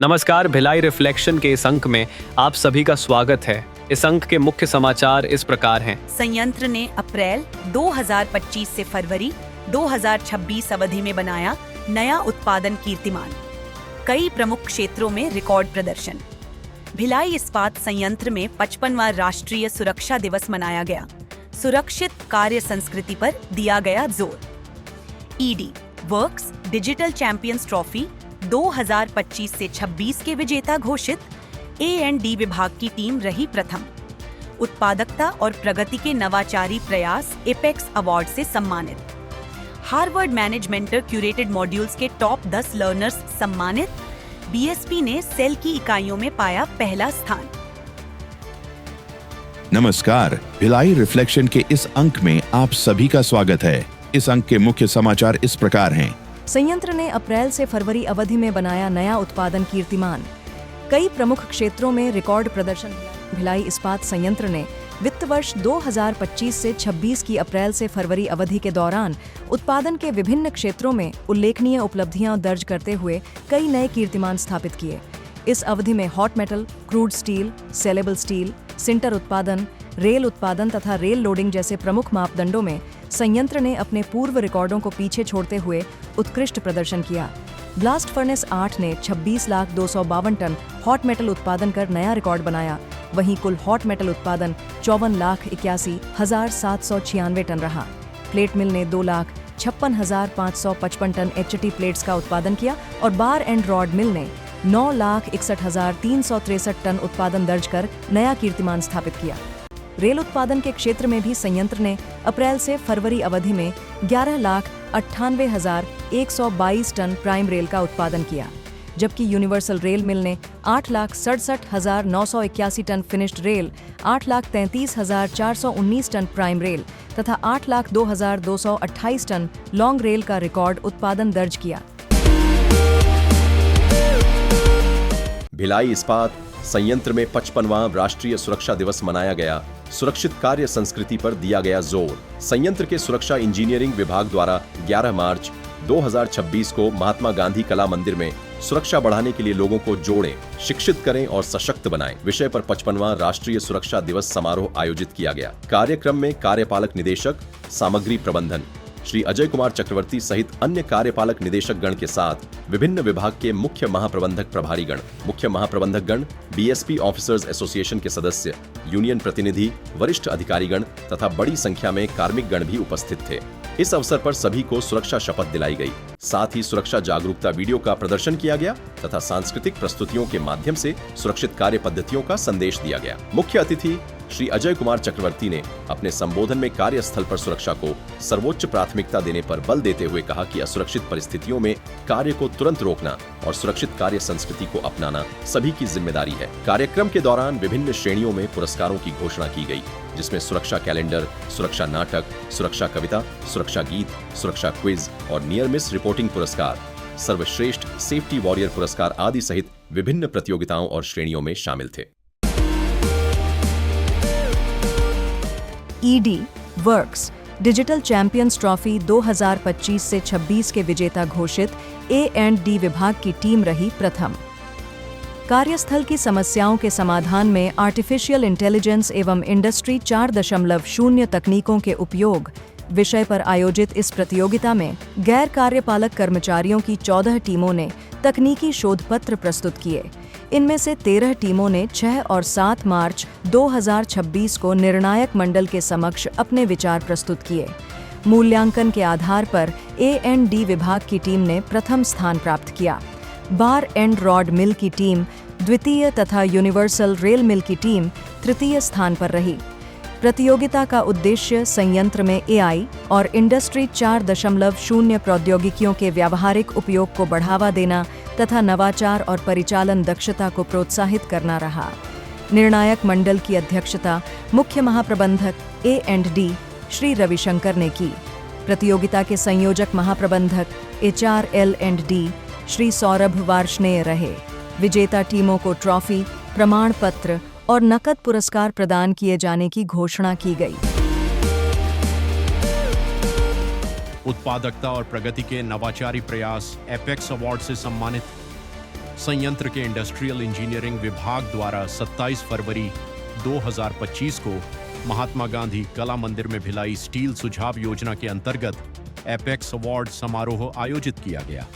नमस्कार। भिलाई रिफ्लेक्शन के इस अंक में आप सभी का स्वागत है। इस अंक के मुख्य समाचार इस प्रकार हैं। संयंत्र ने अप्रैल 2025 से फरवरी 2026 अवधि में बनाया नया उत्पादन कीर्तिमान। कई प्रमुख क्षेत्रों में रिकॉर्ड प्रदर्शन। भिलाई इस्पात संयंत्र में 55वां राष्ट्रीय सुरक्षा दिवस मनाया गया। सुरक्षित कार्य संस्कृति पर दिया गया जोर। ED works digital champions trophy 2025 से 26 के विजेता घोषित। A&D विभाग की टीम रही प्रथम। उत्पादकता और प्रगति के नवाचारी प्रयास एपेक्स अवार्ड से सम्मानित। हार्वर्ड मैनेजमेंट क्यूरेटेड मॉड्यूल्स के टॉप 10 लर्नर्स सम्मानित। BSP ने सेल की इकाइयों में पाया पहला स्थान। नमस्कार। भिलाई रिफ्लेक्शन के इस अंक में आप सभी का स्वागत है। इस अंक के मुख्य समाचार इस प्रकार हैं। संयंत्र ने अप्रैल से फरवरी अवधि में बनाया नया उत्पादन कीर्तिमान। कई प्रमुख क्षेत्रों में रिकॉर्ड प्रदर्शन। भिलाई इस्पात संयंत्र ने वित्त वर्ष 2025 से 26 की अप्रैल से फरवरी अवधि के दौरान उत्पादन के विभिन्न क्षेत्रों में उल्लेखनीय उपलब्धियां दर्ज करते हुए कई नए कीर्तिमान स्थापित किए। इस अवधि में hot metal, crude steel, saleable steel, sinter उत्पादन, रेल उत्पादन तथा रेल लोडिंग जैसे प्रमुख मापदंडों में संयंत्र ने अपने पूर्व रिकॉर्डों को पीछे छोड़ते हुए उत्कृष्ट प्रदर्शन किया। ब्लास्ट फर्नेस 8 ने 26,252 टन हॉट मेटल उत्पादन कर नया रिकॉर्ड बनाया। वहीं कुल हॉट मेटल उत्पादन 54,81,796 टन रहा। प्लेट मिल ने 2,56,555 टन HT प्लेट्स का उत्पादन किया और बार एंड रॉड मिल ने 9,61,363 टन उत्पादन दर्ज कर नया कीर्तिमान स्थापित किया। रेल उत्पादन के क्षेत्र में भी संयंत्र ने अप्रैल से फरवरी अवधि में 11,98,122 टन प्राइम रेल का उत्पादन किया, जबकि यूनिवर्सल रेल मिल ने 8,67,981 ton finished rail, 8,33,419 ton prime rail तथा 8,02,228 टन लॉन्ग रेल का रिकॉर्ड उत्पादन दर्ज किया। भिलाई इस्पात संयंत्र में 55वां राष्ट्रीय सुरक्षा दिवस मनाया गया। सुरक्षित कार्य संस्कृति पर दिया गया जोर। संयंत्र के सुरक्षा इंजीनियरिंग विभाग द्वारा 11 मार्च 2026 को महात्मा गांधी कला मंदिर में सुरक्षा बढ़ाने के लिए लोगों को जोड़ें, शिक्षित करें और सशक्त बनाएं विषय पर 55वां राष्ट्रीय सुरक्षा दिवस समारोह आयोजित किया गया। कार्यक्रम में कार्यपालक निदेशक सामग्री प्रबंधन श्री अजय कुमार चक्रवर्ती सहित अन्य कार्यपालक निदेशक गण के साथ विभिन्न विभाग के मुख्य महाप्रबंधक प्रभारी गण, मुख्य महाप्रबंधक गण, BSP ऑफिसर्स एसोसिएशन के सदस्य, यूनियन प्रतिनिधि, वरिष्ठ अधिकारीगण तथा बड़ी संख्या में कार्मिक गण भी उपस्थित थे। इस अवसर पर सभी को सुरक्षा शपथ दिलाई गई। साथ ही सुरक्षा जागरूकता वीडियो का प्रदर्शन किया गया तथा सांस्कृतिक प्रस्तुतियों के माध्यम से सुरक्षित कार्य पद्धतियों का संदेश दिया गया। मुख्य अतिथि श्री अजय कुमार चक्रवर्ती ने अपने संबोधन में कार्यस्थल पर सुरक्षा को सर्वोच्च प्राथमिकता देने पर बल देते हुए कहा कि असुरक्षित परिस्थितियों में कार्य को तुरंत रोकना और सुरक्षित कार्य संस्कृति को अपनाना सभी की जिम्मेदारी है। कार्यक्रम के दौरान विभिन्न श्रेणियों में पुरस्कारों की घोषणा की गई, जिसमें सुरक्षा कैलेंडर, सुरक्षा नाटक, सुरक्षा कविता, सुरक्षा गीत, सुरक्षा क्विज और नियर मिस रिपोर्टिंग पुरस्कार, सर्वश्रेष्ठ सेफ्टी वॉरियर पुरस्कार आदि सहित विभिन्न प्रतियोगिताओं और श्रेणियों में शामिल थे। ED works digital champions trophy 2025 से 26 के विजेता घोषित। A&D विभाग की टीम रही प्रथम। कार्यस्थल की समस्याओं के समाधान में आर्टिफिशियल इंटेलिजेंस एवं इंडस्ट्री 4.0 तकनीकों के उपयोग विषय पर आयोजित इस प्रतियोगिता में गैर कार्यपालक कर्मचारियों की 14 टीमों ने तकनीकी शोध पत्र प्रस्तुत किए। इनमें से 13 टीमों ने 6 और 7 मार्च 2026 को निर्णायक मंडल के समक्ष अपने विचार प्रस्तुत किए। मूल्यांकन के आधार पर A&D विभाग की टीम ने प्रथम स्थान प्राप्त किया। बार एंड रॉड मिल की टीम द्वितीय तथा यूनिवर्सल रेल मिल की टीम तृतीय स्थान पर रही। प्रतियोगिता का उद्देश्य संयंत्र में AI और इंडस्ट्री 4.0 प्रौद्योगिकियों के व्यावहारिक उपयोग को बढ़ावा देना तथा नवाचार और परिचालन दक्षता को प्रोत्साहित करना रहा। निर्णायक मंडल की अध्यक्षता मुख्य महाप्रबंधक A&D श्री रविशंकर ने की। प्रतियोगिता के संयोजक महाप्रबंधक HRL&D श्री सौरभ वार्ष्णेय रहे। विजेता टीमों को ट्रॉफी, प्रमाण पत्र और नकद पुरस्कार प्रदान किए जाने की घोषणा की गई। उत्पादकता और प्रगति के नवाचारी प्रयास एपेक्स अवार्ड से सम्मानित। संयंत्र के इंडस्ट्रियल इंजीनियरिंग विभाग द्वारा 27 फरवरी 2025 को महात्मा गांधी कला मंदिर में भिलाई स्टील सुझाव योजना के अंतर्गत एपेक्स अवार्ड समारोह आयोजित किया गया।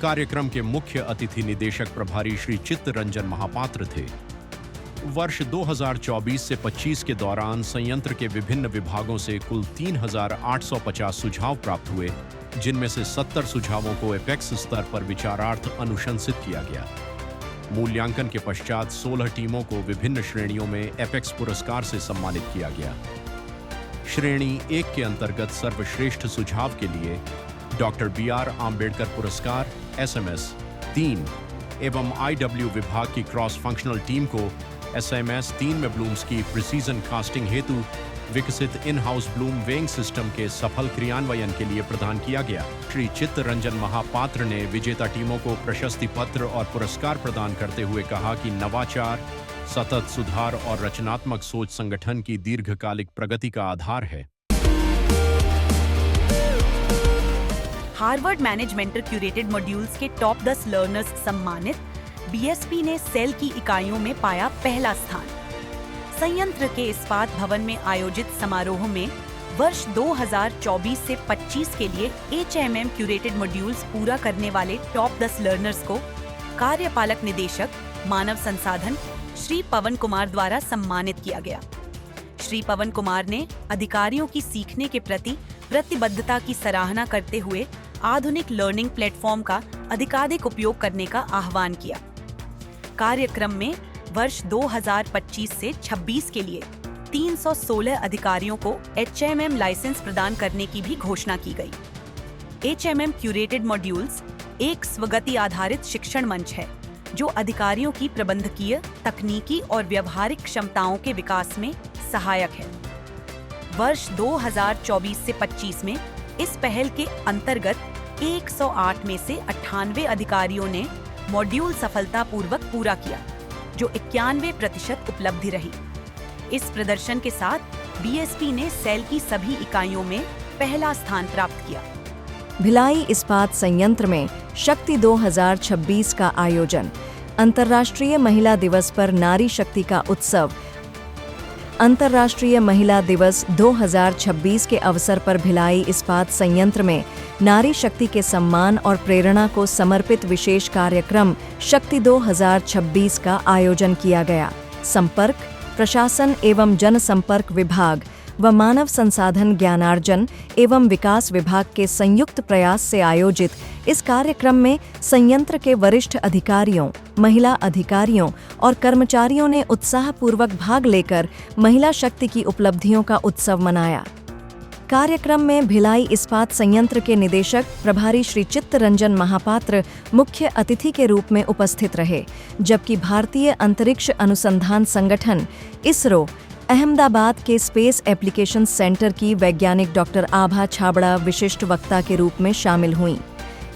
कार्यक्रम के मुख्य अतिथि निदेशक प्रभारी श्री चित्तरंजन महापात्र थे। वर्ष 2024 से 25 के दौरान संयंत्र के विभिन्न विभागों से कुल 3,850 सुझाव प्राप्त हुए, जिनमें से 70 सुझावों को एपेक्स स्तर पर विचारार्थ अनुशंसित किया गया। मूल्यांकन के पश्चात 16 टीमों को विभिन्न श्रेणियों में एपेक्स पुरस्कार से सम्मानित किया गया। श्रेणी 1 के अंतर्गत सर्वश्रेष्ठ सुझाव के लिए डॉक्टर BR आम्बेडकर पुरस्कार SMS 3 एवं IW विभाग की क्रॉस फंक्शनल टीम को SMS 3 में ब्लूम्स की प्रिसीजन कास्टिंग हेतु विकसित in house Bloom weighing system के सफल क्रियान्वयन के लिए प्रदान किया गया। श्री चित्तरंजन महापात्र ने विजेता टीमों को प्रशस्ति पत्र और पुरस्कार प्रदान करते हुए कहा कि नवाचार, सतत सुधार और रचनात्मक सोच संगठन की दीर्घकालिक प्रगति का आधार है। हार्वर्ड मैनेजमेंटर क्यूरेटेड मॉड्यूल्स के टॉप 10 लर्नर्स सम्मानित, BSP ने सेल की इकाइयों में पाया पहला स्थान। संयंत्र के इस्पात भवन में आयोजित समारोह में वर्ष 2024 से 25 के लिए HMM क्यूरेटेड मॉड्यूल्स पूरा करने वाले टॉप 10 लर्नर्स को कार्यपालक निदेशक मानव संसाधन श्री पवन कुमार द्वारा सम्मानित किया गया। श्री पवन कुमार ने अधिकारियों की सीखने के प्रति प्रतिबद्धता की सराहना करते हुए आधुनिक लर्निंग प्लेटफॉर्म का अधिकाधिक उपयोग करने का आह्वान किया। कार्यक्रम में वर्ष 2025 से 26 के लिए 316 अधिकारियों को HMM लाइसेंस प्रदान करने की भी घोषणा की गई। HMM क्यूरेटेड मॉड्यूल्स एक स्वगति आधारित शिक्षण मंच है जो अधिकारियों की प्रबंधकीय, तकनीकी और व्यावहारिक क्षमताओं के विकास में सहायक है। वर्ष 2024 से 25 में इस पहल के अंतर्गत 108 में से 98 अधिकारियों ने मॉड्यूल सफलतापूर्वक पूरा किया, जो 91% उपलब्धि रही। इस प्रदर्शन के साथ BSP ने सेल की सभी इकाइयों में पहला स्थान प्राप्त किया। भिलाई इस्पात संयंत्र में शक्ति 2026 का आयोजन। अंतर्राष्ट्रीय महिला दिवस पर नारी शक्ति का उत्सव। अंतर्राष्ट्रीय महिला दिवस 2026 के अवसर पर भिलाई इस्पात संयंत्र में नारी शक्ति के सम्मान और प्रेरणा को समर्पित विशेष कार्यक्रम शक्ति 2026 का आयोजन किया गया। संपर्क, प्रशासन एवं जनसंपर्क विभाग व मानव संसाधन ज्ञानार्जन एवं विकास विभाग के संयुक्त प्रयास से आयोजित इस कार्यक्रम में संयंत्र के वरिष्ठ अधिकारियों, महिला अधिकारियों और कर्मचारियों ने उत्साहपूर्वक भाग लेकर महिला शक्ति की उपलब्धियों का उत्सव मनाया। कार्यक्रम में भिलाई इस्पात संयंत्र के निदेशक प्रभारी श्री चित्तरंजन महापात्र मुख्य अतिथि के रूप में उपस्थित रहे, जबकि भारतीय अंतरिक्ष अनुसंधान संगठन इसरो अहमदाबाद के स्पेस एप्लीकेशन सेंटर की वैज्ञानिक डॉक्टर आभा छाबड़ा विशिष्ट वक्ता के रूप में शामिल हुईं।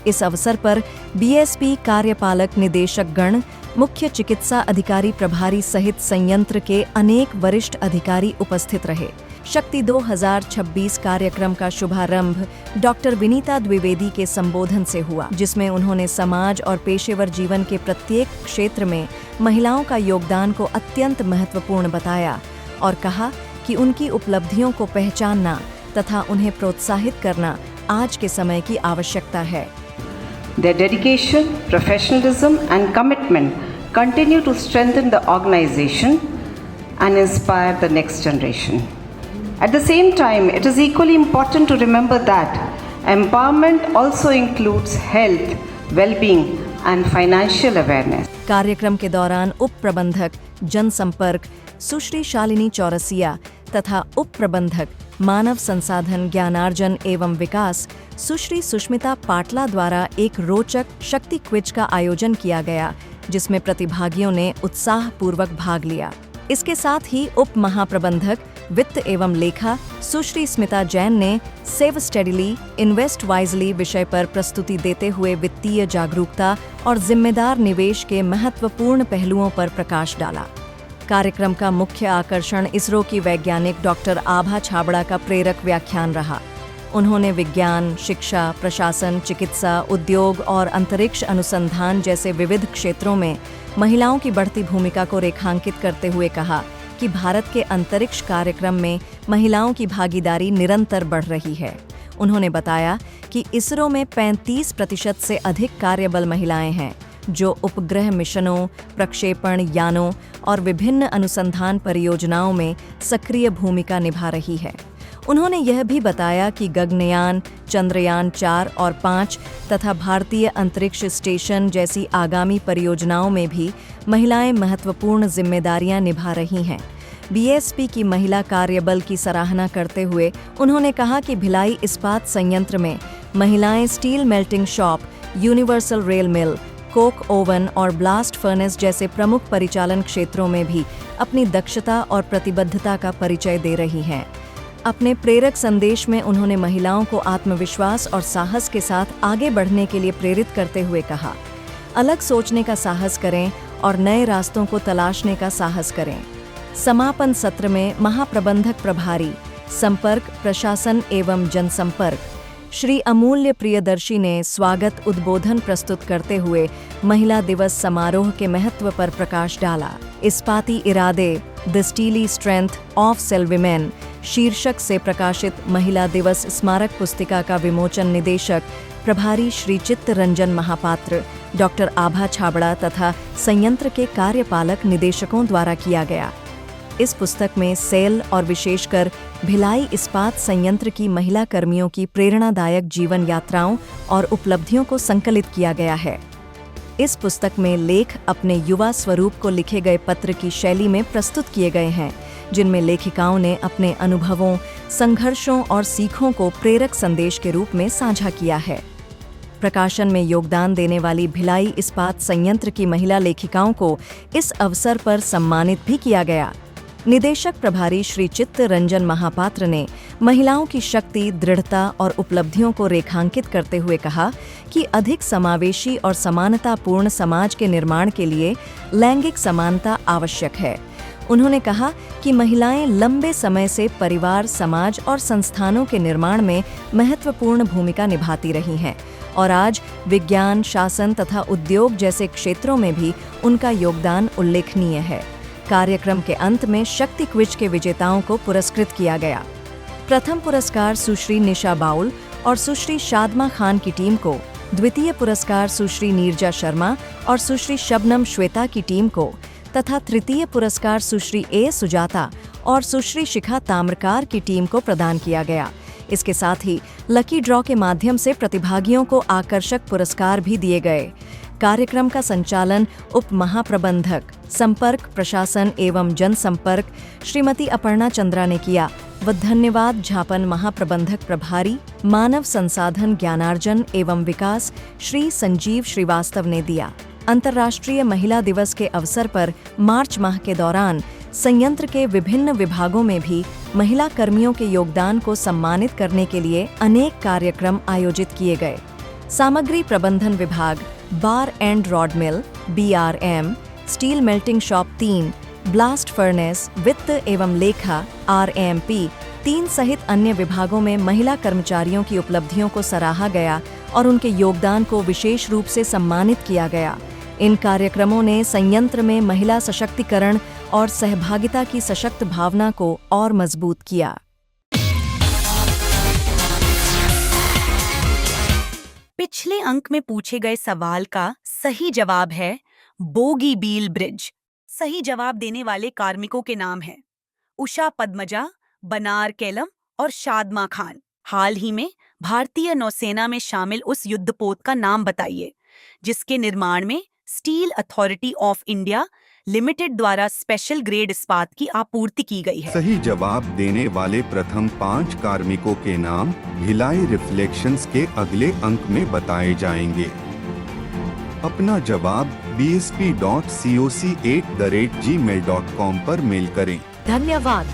इस अवसर पर BSP कार्यपालक निदेशक गण, मुख्य चिकित्सा अधिकारी प्रभारी सहित संयंत्र के अनेक वरिष्ठ अधिकारी उपस्थित रहे। शक्ति 2026 कार्यक्रम का शुभारंभ डॉक्टर विनीता द्विवेदी के संबोधन से हुआ, जिसमें उन्होंने समाज और पेशेवर जीवन के प्रत्येक क्षेत्र में महिलाओं का योगदान को अत्यंत महत्वपूर्ण बताया और कहा कि उनकी उपलब्धियों को पहचानना तथा उन्हें प्रोत्साहित करना आज के समय की आवश्यकता है। Their dedication, professionalism and commitment continue to strengthen the organization and inspire the next generation. At the same time, it is equally important to remember that empowerment also includes health, well-being and financial awareness. कार्यक्रम के दौरान उप प्रबंधक जनसंपर्क सुश्री शालिनी चौरसिया तथा उप प्रबंधक मानव संसाधन ज्ञानार्जन एवं विकास सुश्री सुष्मिता पाटला द्वारा एक रोचक शक्ति क्विज का आयोजन किया गया, जिसमें प्रतिभागियों ने उत्साहपूर्वक भाग लिया। इसके साथ ही उप महाप्रबंधक वित्त एवं लेखा सुश्री स्मिता जैन ने सेव स्टेडिली, इन्वेस्ट वाइजली विषय पर प्रस्तुति देते हुए वित्तीय जागरूकता और जिम्मेदार निवेश के महत्वपूर्ण पहलुओं पर प्रकाश डाला। कार्यक्रम का मुख्य आकर्षण इसरो की वैज्ञानिक डॉक्टर आभा छाबड़ा का प्रेरक व्याख्यान रहा। उन्होंने विज्ञान, शिक्षा, प्रशासन, चिकित्सा, उद्योग और अंतरिक्ष अनुसंधान जैसे विविध क्षेत्रों में महिलाओं की बढ़ती भूमिका को रेखांकित करते हुए कहा कि भारत के अंतरिक्ष कार्यक्रम में महिलाओं की भागीदारी निरंतर बढ़ रही है। उन्होंने बताया कि इसरो में 35% से अधिक कार्यबल महिलाएं हैं, जो उपग्रह मिशनों, प्रक्षेपण यानों और विभिन्न अनुसंधान परियोजनाओं में सक्रिय भूमिका निभा रही है। उन्होंने यह भी बताया कि गगनयान, चंद्रयान 4 और 5 तथा भारतीय अंतरिक्ष स्टेशन जैसी आगामी परियोजनाओं में भी महिलाएं महत्वपूर्ण जिम्मेदारियां निभा रही हैं। बीएसपी की महिला कार्यबल की सराहना करते हुए उन्होंने कहा कि भिलाई इस्पात संयंत्र में महिलाएं steel melting shop, universal rail mill, coke oven और ब्लास्ट फर्नेस जैसे प्रमुख परिचालन क्षेत्रों में भी अपनी दक्षता और प्रतिबद्धता का परिचय दे रही हैं। अपने प्रेरक संदेश में उन्होंने महिलाओं को आत्मविश्वास और साहस के साथ आगे बढ़ने के लिए प्रेरित करते हुए कहा, अलग सोचने का साहस करें और नए रास्तों को तलाशने का साहस करें। समापन सत्र में महाप्रबंधक प्रभारी, संपर्क, प्रशासन एवं जनसंपर्क श्री अमूल्य प्रियदर्शी ने स्वागत उद्बोधन प्रस्तुत करते हुए महिला दिवस समारोह के महत्व पर प्रकाश डाला। इस्पाती इरादे, the steely strength of SAIL women शीर्षक से प्रकाशित महिला दिवस स्मारक पुस्तिका का विमोचन निदेशक प्रभारी श्री चित्तरंजन महापात्र, डॉक्टर आभा छाबड़ा तथा संयंत्र के कार्यपालक निदेशकों द्वारा किया गया। इस पुस्तक में सेल और विशेषकर भिलाई इस्पात संयंत्र की महिला कर्मियों की प्रेरणादायक जीवन यात्राओं और उपलब्धियों को संकलित किया गया है। इस पुस्तक में लेख अपने युवा स्वरूप को लिखे गए पत्र की शैली में प्रस्तुत किए गए हैं, जिनमें लेखिकाओं ने अपने अनुभवों, संघर्षों और सीखों को प्रेरक संदेश के रूप में साझा किया है। प्रकाशन में योगदान देने वाली भिलाई इस्पात संयंत्र की महिला लेखिकाओं को इस अवसर पर सम्मानित भी किया गया। निदेशक प्रभारी श्री चित्तरंजन महापात्र ने महिलाओं की शक्ति, दृढ़ता और उपलब्धियों को रेखांकित करते हुए कहा कि अधिक समावेशी और समानतापूर्ण समाज के निर्माण के लिए लैंगिक समानता आवश्यक है। उन्होंने कहा कि महिलाएं लंबे समय से परिवार, समाज और संस्थानों के निर्माण में महत्वपूर्ण भूमिका निभाती रही हैं और आज विज्ञान, शासन तथा उद्योग जैसे क्षेत्रों में भी उनका योगदान उल्लेखनीय है। कार्यक्रम के अंत में शक्ति क्विज के विजेताओं को पुरस्कृत किया गया। प्रथम पुरस्कार सुश्री निशा बाउल और सुश्री शादमा खान की टीम को, द्वितीय पुरस्कार सुश्री नीरजा शर्मा और सुश्री शबनम श्वेता की टीम को तथा तृतीय पुरस्कार सुश्री ए सुजाता और सुश्री शिखा ताम्रकार की टीम को प्रदान किया गया। इसके साथ ही लकी ड्रॉ के माध्यम से प्रतिभागियों को आकर्षक पुरस्कार भी दिए गए। कार्यक्रम का संचालन उप महाप्रबंधक, संपर्क, प्रशासन एवं जनसंपर्क श्रीमती अपर्णा चंद्रा ने किया व धन्यवाद ज्ञापन महाप्रबंधक प्रभारी, मानव संसाधन ज्ञानार्जन एवं विकास श्री संजीव श्रीवास्तव ने दिया। अंतर्राष्ट्रीय महिला दिवस के अवसर पर मार्च माह के दौरान संयंत्र के विभिन्न विभागों में भी महिला कर्मियों के योगदान को सम्मानित करने के लिए अनेक कार्यक्रम आयोजित किए गए। सामग्री प्रबंधन विभाग, bar and rod mill BRM, steel melting shop 3, blast furnace, वित्त एवं लेखा RMP 3 सहित अन्य विभागों में महिला कर्मचारियों की उपलब्धियों को सराहा गया और उनके योगदान को विशेष रूप से सम्मानित किया गया। इन कार्यक्रमों ने संयंत्र में महिला सशक्तिकरण और सहभागिता की सशक्त भावना को और मजबूत किया। पिछले अंक में पूछे गए सवाल का सही जवाब है बोगीबील ब्रिज। सही जवाब देने वाले कार्मिकों के नाम हैं उषा पद्मजा, बनार केलम और शादमा खान। हाल ही में भारतीय नौसेना में शामिल उस युद्धपोत का नाम बताइए जिसके निर्माण में steel authority of India limited द्वारा स्पेशल ग्रेड इस्पात की आपूर्ति की गई है। सही जवाब देने वाले प्रथम 5 कार्मिकों के नाम भिलाई रिफ्लेक्शंस के अगले अंक में बताए जाएंगे। अपना जवाब bsp.coc@gmail.com पर मेल करें। धन्यवाद।